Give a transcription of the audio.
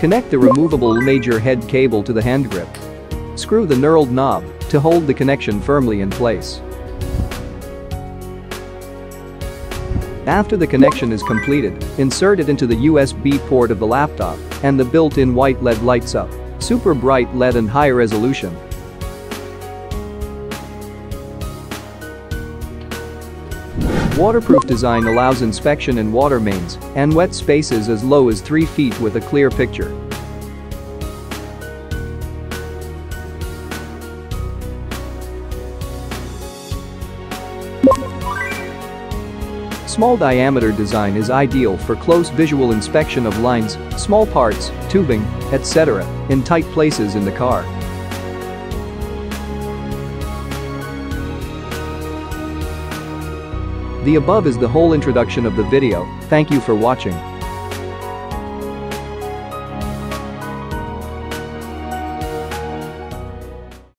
Connect the removable major head cable to the hand grip. Screw the knurled knob to hold the connection firmly in place. After the connection is completed, insert it into the USB port of the laptop, and the built-in white LED lights up. Super bright LED and high resolution. Waterproof design allows inspection in water mains and wet spaces as low as 3 feet with a clear picture. Small diameter design is ideal for close visual inspection of lines, small parts, tubing, etc. in tight places in the car. The above is the whole introduction of the video. Thank you for watching.